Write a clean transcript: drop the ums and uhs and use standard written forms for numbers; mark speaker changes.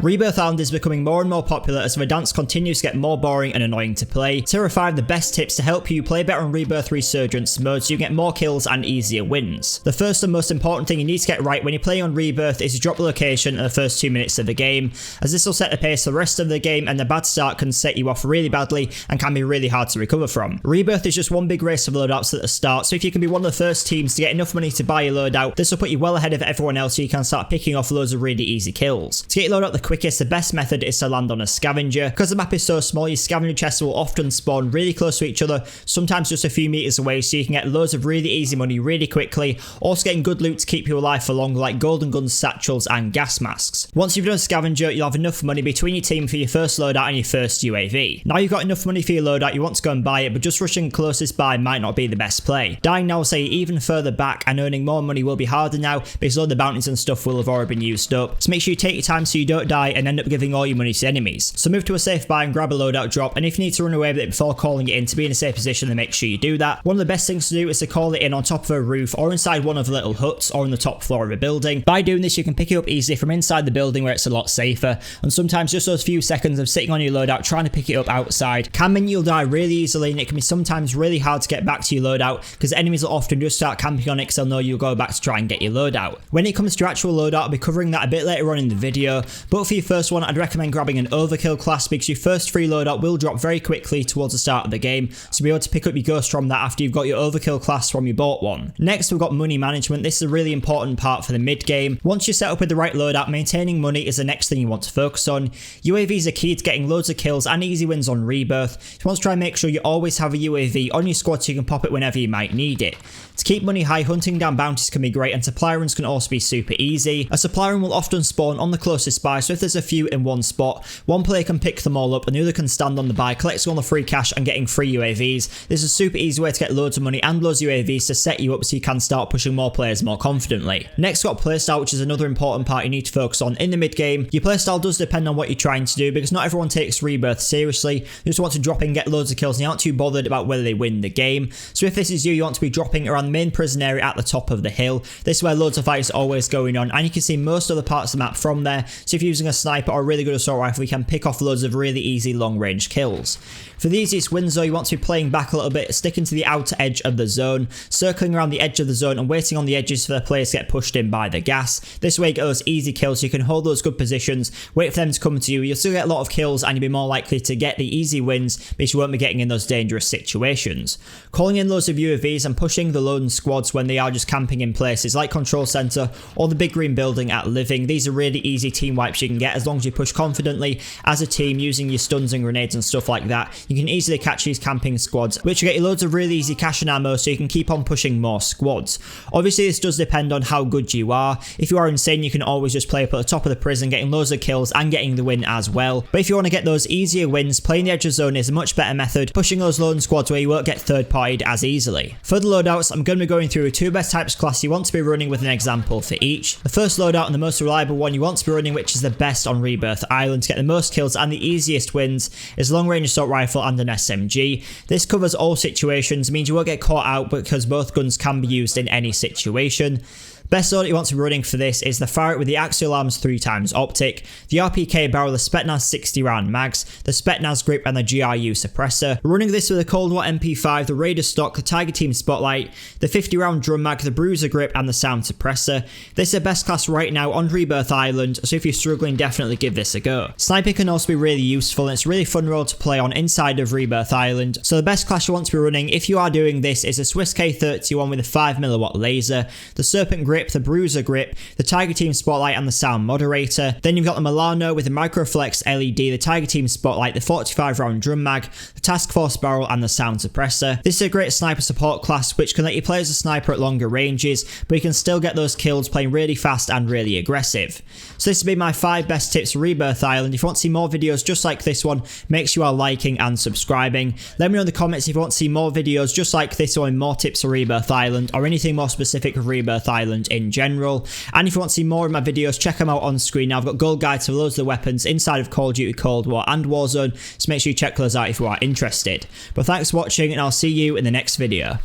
Speaker 1: Rebirth Island is becoming more and more popular as the dance continues to get more boring and annoying to play. So here are 5 of the best tips to help you play better on Rebirth Resurgence mode so you get more kills and easier wins. The first and most important thing you need to get right when you're playing on Rebirth is to drop the location in the first 2 minutes of the game, as this will set the pace for the rest of the game, and the bad start can set you off really badly and can be really hard to recover from. Rebirth is just one big race of loadouts at the start, so if you can be one of the first teams to get enough money to buy your loadout, this will put you well ahead of everyone else so you can start picking off loads of really easy kills. To get your loadout the quickest, the best method is to land on a scavenger. Because the map is so small, your scavenger chests will often spawn really close to each other, sometimes just a few meters away, so you can get loads of really easy money really quickly, also getting good loot to keep you alive for longer like golden guns, satchels and gas masks. Once you've done a scavenger, you'll have enough money between your team for your first loadout and your first UAV. Now you've got enough money for your loadout, you want to go and buy it, but just rushing closest by might not be the best play. Dying now will say even further back, and earning more money will be harder now because all the bounties and stuff will have already been used up. So make sure you take your time so you don't die and end up giving all your money to enemies. So move to a safe buy and grab a loadout drop, and if you need to run away with it before calling it in to be in a safe position, then make sure you do that. One of the best things to do is to call it in on top of a roof or inside one of the little huts or on the top floor of a building. By doing this, you can pick it up easily from inside the building where it's a lot safer, and sometimes just those few seconds of sitting on your loadout trying to pick it up outside can mean you'll die really easily, and it can be sometimes really hard to get back to your loadout because enemies will often just start camping on it because they'll know you'll go back to try and get your loadout. When it comes to your actual loadout, I'll be covering that a bit later on in the video, but for your first one I'd recommend grabbing an overkill class because your first free loadout will drop very quickly towards the start of the game, so you'll be able to pick up your ghost from that after you've got your overkill class from your bought one. Next we've got money management. This is a really important part for the mid game. Once you're set up with the right loadout, maintaining money is the next thing you want to focus on. UAVs are key to getting loads of kills and easy wins on Rebirth. You want to try and make sure you always have a UAV on your squad so you can pop it whenever you might need it. To keep money high, hunting down bounties can be great, and supply runs can also be super easy. A supply run will often spawn on the closest buy, so if there's a few in one spot, one player can pick them all up and the other can stand on the buy, collecting all the free cash and getting free UAVs. This is a super easy way to get loads of money and loads of UAVs to set you up so you can start pushing more players more confidently. Next we've got playstyle, which is another important part you need to focus on in the mid game. Your playstyle does depend on what you're trying to do because not everyone takes Rebirth seriously. You just want to drop in, get loads of kills, and you aren't too bothered about whether they win the game. So if this is you want to be dropping around the main prison area at the top of the hill. This is where loads of fights are always going on, and you can see most of the parts of the map from there, so if you're using a sniper or a really good assault rifle, you can pick off loads of really easy long range kills. For the easiest wins though, you want to be playing back a little bit, sticking to the outer edge of the zone, circling around the edge of the zone and waiting on the edges for the players to get pushed in by the gas. This way you get those easy kills so you can hold those good positions, wait for them to come to you. You'll still get a lot of kills and you'll be more likely to get the easy wins because you won't be getting in those dangerous situations. Calling in loads of UAVs and pushing the lone squads when they are just camping in places like Control Center or the big green building at Living. These are really easy team wipes you can get as long as you push confidently as a team using your stuns and grenades and stuff like that. You can easily catch these camping squads, which will get you loads of really easy cash and ammo so you can keep on pushing more squads. Obviously this does depend on how good you are. If you are insane, you can always just play up at the top of the prison, getting loads of kills and getting the win as well. But if you want to get those easier wins, playing the edge of zone is a much better method, pushing those lone squads where you won't get third partied as easily. For the loadouts, I'm going to be going through 2 best types of class you want to be running with an example for each. The first loadout and the most reliable one you want to be running, which is the best on Rebirth Island to get the most kills and the easiest wins, is long range assault rifle and an SMG. This covers all situations, means you won't get caught out because both guns can be used in any situation. Best loadout you want to be running for this is the Fara with the axial arms 3x optic, the RPK barrel, the Spetsnaz 60 round mags, the Spetsnaz grip and the GRU suppressor. Running this with the Cold War MP5, the Raider stock, the Tiger Team spotlight, the 50 round drum mag, the Bruiser grip and the sound suppressor. This is the best class right now on Rebirth Island, so if you're struggling, definitely give this a go. Sniping can also be really useful and it's a really fun role to play on inside of Rebirth Island, so the best class you want to be running if you are doing this is a SWISS K31 with a 5mm laser, the Serpent grip, the Bruiser grip, the Tiger Team spotlight and the sound moderator. Then you've got the Milano with the Microflex LED, the Tiger Team spotlight, the 45 round drum mag, the Task Force barrel and the sound suppressor. This is a great sniper support class which can let you play as a sniper at longer ranges, but you can still get those kills playing really fast and really aggressive. So this has been my 5 best tips for Rebirth Island. If you want to see more videos just like this one, make sure you are liking and subscribing. Let me know in the comments if you want to see more videos just like this one, more tips for Rebirth Island or anything more specific of Rebirth Island in general. And if you want to see more of my videos, check them out on screen. Now I've got gold guides for loads of the weapons inside of Call of Duty Cold War and Warzone, so make sure you check those out if you are interested. But thanks for watching and I'll see you in the next video.